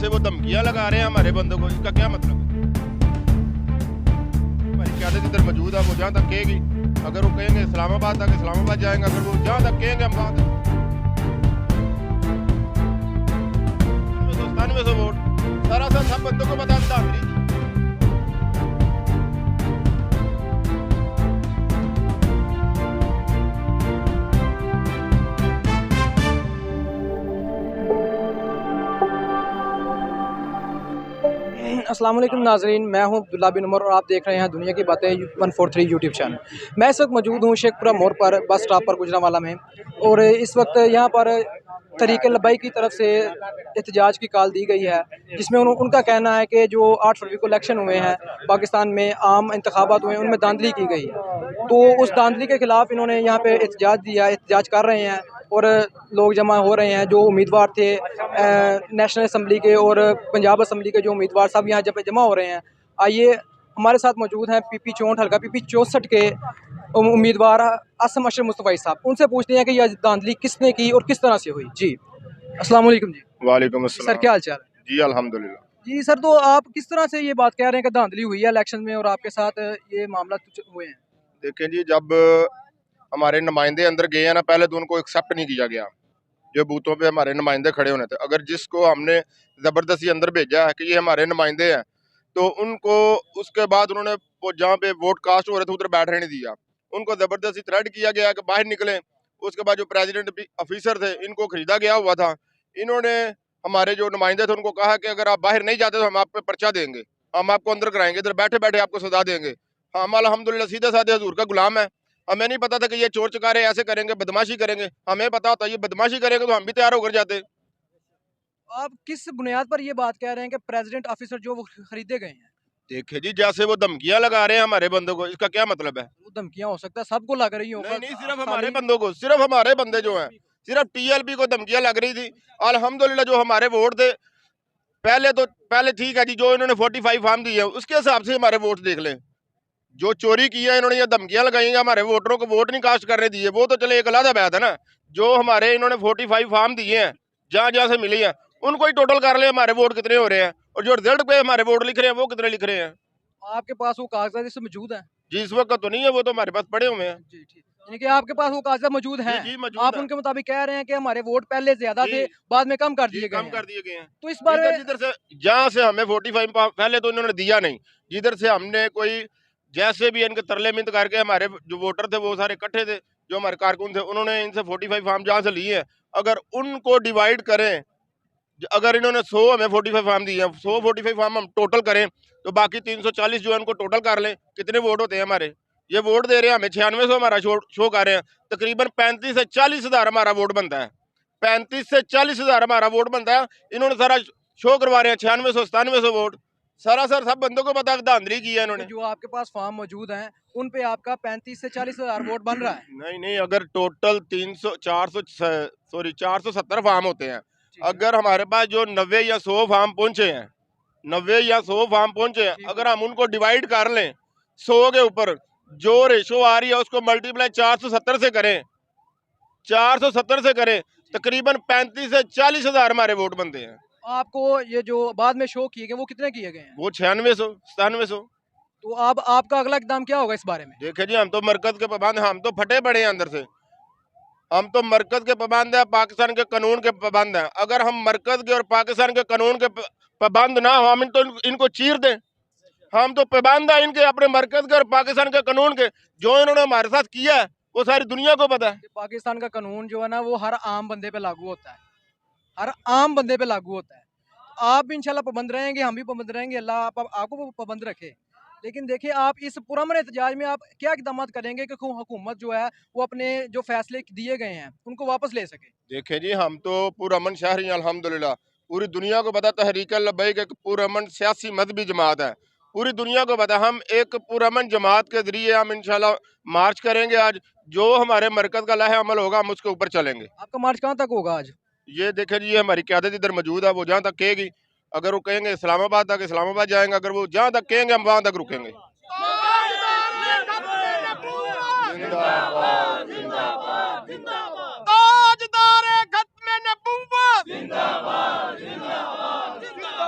जैसे वो धमकियां लगा रहे हैं हमारे बंदों को, इसका क्या मतलब है? हमारी क़यादत इधर मौजूद है, वो जहाँ तक कहेगी, अगर वो कहेंगे इस्लामाबाद तक, इस्लामाबाद जाएंगे, अगर वो जहाँ तक कहेंगे हम वहाँ तक। 97 वोट सारा सब बंदों को बता देता। अस्सलाम वालेकुम नाज़रीन, मैं हूं अब्दुल्ला बिन उमर और आप देख रहे हैं दुनिया की बातें 143 यूट्यूब चैनल। मैं इस वक्त मौजूद हूं शेखपुरा मोड़ पर, बस स्टॉप पर गुजरांवाला में। और इस वक्त यहां पर तहरीक लब्बैक की तरफ से एहतजाज की कॉल दी गई है, जिसमें उनका कहना है कि जो 8 फरवरी को इलेक्शन हुए हैं पाकिस्तान में, आम इंतखाबात हुए हैं, उनमें धांधली की गई है। तो उस धांधली के ख़िलाफ़ इन्होंने यहाँ पे एहतजाज दिया, एहतजाज कर रहे हैं और लोग जमा हो रहे हैं। जो उम्मीदवार थे नेशनल असम्बली के और पंजाब असम्बली के जो उम्मीदवार सब यहाँ जब जमा हो रहे हैं। आइए, हमारे साथ मौजूद हैं PP 64 हल्का PP 64 के उम्मीदवार आसम अशरफ मुस्तफ़ाई साहब। उनसे पूछते हैं कि यह धांधली किसने की और किस तरह से हुई। जी अस्सलाम वालेकुम। जी वालेकुम सर, अस्सलाम। क्या हाल चाल है? जी अल्हम्दुलिल्लाह। जी सर, तो आप किस तरह से ये बात कह रहे हैं कि धांधली हुई है इलेक्शन में और आपके साथ ये मामला हुए हैं? देखें जी, जब हमारे नुमाइंदे अंदर गए हैं ना, पहले तो उनको एक्सेप्ट नहीं किया गया। जो बूथों पे हमारे नुमाइंदे खड़े होने थे, अगर जिसको हमने ज़बरदस्ती अंदर भेजा है कि ये हमारे नुमाइंदे हैं, तो उनको उसके बाद उन्होंने वो जहाँ पे वोट कास्ट हो रहे थे उधर बैठने नहीं दिया। उनको ज़बरदस्ती थ्रेट किया गया कि बाहर निकलें। उसके बाद जो प्रेसिडेंट ऑफिसर थे, इनको खरीदा गया हुआ था। इन्होंने हमारे जो नुमाइंदे थे उनको कहा कि अगर आप बाहर नहीं जाते तो हम आप पे पर्चा देंगे, हम आपको अंदर कराएंगे, इधर बैठे बैठे आपको सजा देंगे। हम अल्हम्दुलिल्लाह सीधे साधे हजूर का गुलाम है। हमें नहीं पता था कि ये चोर चकारे ऐसे करेंगे, बदमाशी करेंगे। हमें पता होता ये बदमाशी करेंगे तो हम भी तैयार होकर जाते। आप किस बुनियाद पर ये बात कह रहे हैं कि प्रेसिडेंट ऑफिसर जो वो खरीदे गए हैं? देखिए जी, जैसे वो धमकियां लगा रहे हैं हमारे बंदों को, इसका क्या मतलब है? वो धमकियां हो सकता है सबको लग रही हो, नहीं नहीं, सिर्फ हमारे खाली बंदों को, सिर्फ हमारे बंदे जो हैं, सिर्फ TLP को धमकियां लग रही थी। अल्हम्दुलिल्लाह जो हमारे वोट थे, पहले ठीक है जी, जो इन्होंने 45 फार्म दिए उसके हिसाब से हमारे वोट देख लें। जो चोरी किया इन्होंने, ये धमकियां लगाई हैं, हमारे वोटरों को वोट नहीं कास्ट करने दिए, वो तो चले एक अलग बात है ना। जो हमारे इन्होंने 45 फार्म दिए हैं, जहाँ जहाँ से मिली है, उनको ही टोटल कर ले हमारे वोट कितने हो रहे हैं, और जो रिजल्ट पे हमारे वोट लिख रहे हैं वो कितने लिख रहे हैं। आपके पास वो कागजात इसमें मौजूद है? जी इस वक्त तो नहीं है, वो तो हमारे पास पड़े हुए हैं। जी ठीक, यानी कि आपके पास वो कागजात मौजूद जी हैं। जी मौजूद आप है। उनके मुताबिक कह रहे हैं कि हमारे वोट पहले ज्यादा जी थे, बाद में कम कर जी दिए गए कम हैं। कर दिए गए हैं। तो इस बारे जिधर में जिधर से, जहाँ से हमें 45 पहले तो इन्होंने दिया नहीं, जिधर से हमने कोई जैसे भी इनके तरले मिन्त करके, हमारे जो वोटर थे वो सारे इकट्ठे थे, जो हमारे कारकुन थे, उन्होंने इनसे 45 फार्म जहाँ से लिए हैं, अगर उनको डिवाइड करें, अगर इन्होंने 100 हमें 45 फार्म दिए हैं, 100 45 फार्म हम टोटल करें, तो बाकी 340 जो है उनको टोटल कर लें, कितने वोट होते हैं हमारे। ये वोट दे रहे हैं हमें 9600 हमारा शो कर रहे हैं, तकरीबन 35 से 40 हज़ार हमारा वोट बनता है। 35 से 40 हज़ार हमारा वोट बनता है, इन्होंने सारा शो करवा रहे हैं 9600 9700 वोट। सारा सर सब बंदों को पता धांधली की है तो इन्होंने। जो आपके पास फॉर्म मौजूद हैं उन पे आपका 35 से 40 हजार वोट बन रहा है? नहीं नहीं, अगर टोटल 300 400 सॉरी 470 फार्म होते हैं, ठीक है। अगर हमारे पास जो 90 या 100 फार्म पहुंचे हैं, 90 या 100 फार्म पहुंचे हैं, ठीक। अगर हम उनको डिवाइड कर लें 100 के ऊपर, जो रेशो आ रही है उसको मल्टीप्लाई 470 से करें, 470 से करें, तकरीबन 35 से 40 हज़ार हमारे वोट बनते हैं। आपको ये जो बाद में शो किए गए वो कितने किए गए हैं? वो 9600 9700। तो अब आपका अगला इकदाम क्या होगा इस बारे में? देखिए जी, हम तो मरकज के पाबंद हैं, हम तो फटे पड़े हैं अंदर से। हम तो मरकज के पाबंद है, पाकिस्तान के कानून के पाबंद हैं। अगर हम मरकज के और पाकिस्तान के कानून के पाबंद ना हो, हम इनको चीर दें। हम तो पाबंद है इनके, अपने मरकज के और पाकिस्तान के कानून के। जो इन्होंने हमारे साथ किया है वो सारी दुनिया को पता है। कि पाकिस्तान का कानून जो है ना वो हर आम बंदे पे लागू होता है, हर आम बंदे पे लागू होता है। आप भी इंशाल्लाह पाबंद रहेंगे, हम भी पाबंद रहेंगे, अल्लाह आपको पाबंद रखे। लेकिन देखिए, आप इस पुरअमन एहतजाज में आप क्या इकदाम करेंगे कि हुकूमत जो है वो अपने जो फैसले दिए गए हैं उनको वापस ले सके? देखिए जी, हम तो पुरअमन शहरी हैं अल्हम्दुलिल्लाह। पूरी दुनिया को पता तहरीक लब्बैक एक पुरअमन सियासी मजहबी जमात है। पूरी दुनिया को पता, हम एक पुरअमन जमात के जरिए हम इंशाल्लाह मार्च करेंगे। आज जो हमारे मरकज का लाहे अमल होगा हम उसके ऊपर चलेंगे। आपका मार्च कहाँ तक होगा आज? ये देखे जी, ये हमारी क़यादत इधर मौजूद है, वो जहाँ तक कहेगी, अगर वो कहेंगे इस्लामाबाद तक, इस्लामाबाद जाएंगे, अगर वो जहाँ तक कहेंगे हम वहाँ तक रुकेंगे। ताजदार खत्म नबूवत जिंदाबाद जिंदाबाद जिंदाबाद।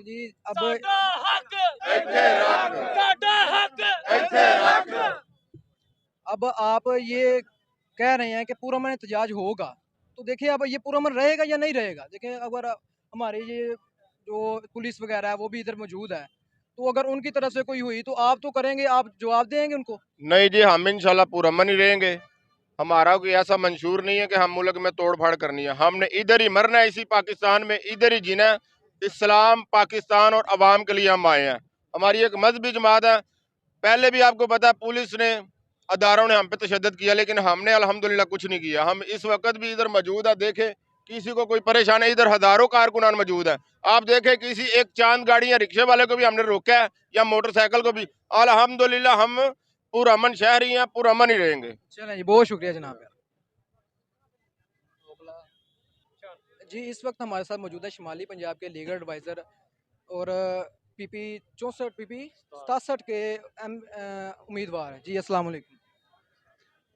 जी अब ਸਾਡਾ ਹੱਕ ਇੱਥੇ ਰੱਖ ਸਾਡਾ ਹੱਕ ਇੱਥੇ ਰੱਖ अब आप ये कह रहे हैं कि पुरअमन एहतजाज होगा, तो देखिए अब ये पुरअमन रहेगा या नहीं रहेगा। देखिए अगर हमारे ये जो पुलिस वगैरह है वो भी इधर मौजूद है, तो अगर उनकी तरफ से कोई हुई तो आप तो करेंगे, आप जवाब देंगे उनको। नहीं जी, हम इंशाल्लाह पुरअमन ही रहेंगे। हमारा कोई ऐसा मंशूर नहीं है कि हम मुल्क में तोड़ फाड़ करनी है। हमने इधर ही मरना है, इसी पाकिस्तान में इधर ही जीना है। इस्लाम, पाकिस्तान और अवाम के लिए हम आए हैं। हमारी एक मजहबी जमात है। पहले भी आपको पता है पुलिस ने, अदारों ने हम पे तशद्दुद किया, लेकिन हमने अल्हम्दुलिल्लाह कुछ नहीं किया। हम इस वक्त भी इधर मौजूद है। देखे किसी को कोई परेशानी, इधर हजारों कारकुनान मौजूद है। आप देखे किसी एक चांद गाड़ी या रिक्शे वाले को भी हमने रोका है, या मोटरसाइकिल को भी। अल्हम्दुलिल्लाह हम पुरअमन शहरी हैं, पुरअमन ही रहेंगे। चलें जी, बहुत शुक्रिया जनाब। जी इस वक्त हमारे साथ मौजूद है शुमाली पंजाब के लीगल एडवाइज़र और PP 64 PP 67 के उम्मीदवार हैं। जी अस्सलाम वालेकुम।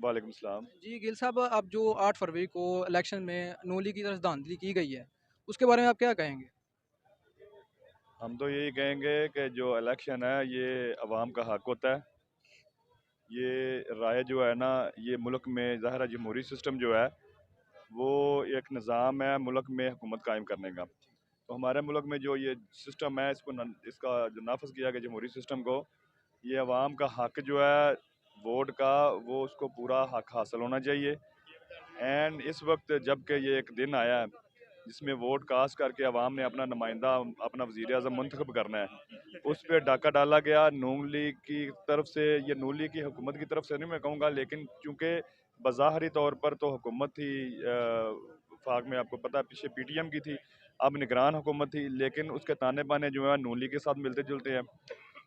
वालेकुम सलाम। जी गिल साहब, अब जो 8 फरवरी को इलेक्शन में नून लीग की तरफ से धांधली की गई है, उसके बारे में आप क्या कहेंगे? हम तो यही कहेंगे कि जो इलेक्शन है ये अवाम का हक होता है। ये राय जो है ना, ये मुल्क में ज़ाहिर है जमहूरी सिस्टम जो है वो एक निज़ाम है मुल्क में हुकूमत कायम करने का। तो हमारे मुल्क में जो ये सिस्टम है इसका जो नाफज किया गया जमहूरी सिस्टम को, ये अवाम का हक जो है वोट का, वो उसको पूरा हक हासिल होना चाहिए। एंड इस वक्त जबकि ये एक दिन आया है जिसमें वोट कास्ट करके अवाम ने अपना नुमाइंदा, अपना वज़ीर आज़म मुंतखब करना है, उस पर डाका डाला गया नून लीग की तरफ से। ये नून लीग की हुकूमत की तरफ से नहीं मैं कहूँगा, लेकिन चूँकि बज़ाहरी तौर पर तो हुकूमत थी वफाक में, आपको पता है पीछे PTM की थी, अब निगरान हुकूमत थी, लेकिन उसके ताने बाने जो है नून लीग के साथ मिलते जुलते हैं।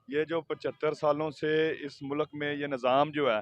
ये जो 75 सालों से इस मुल्क में ये निज़ाम जो है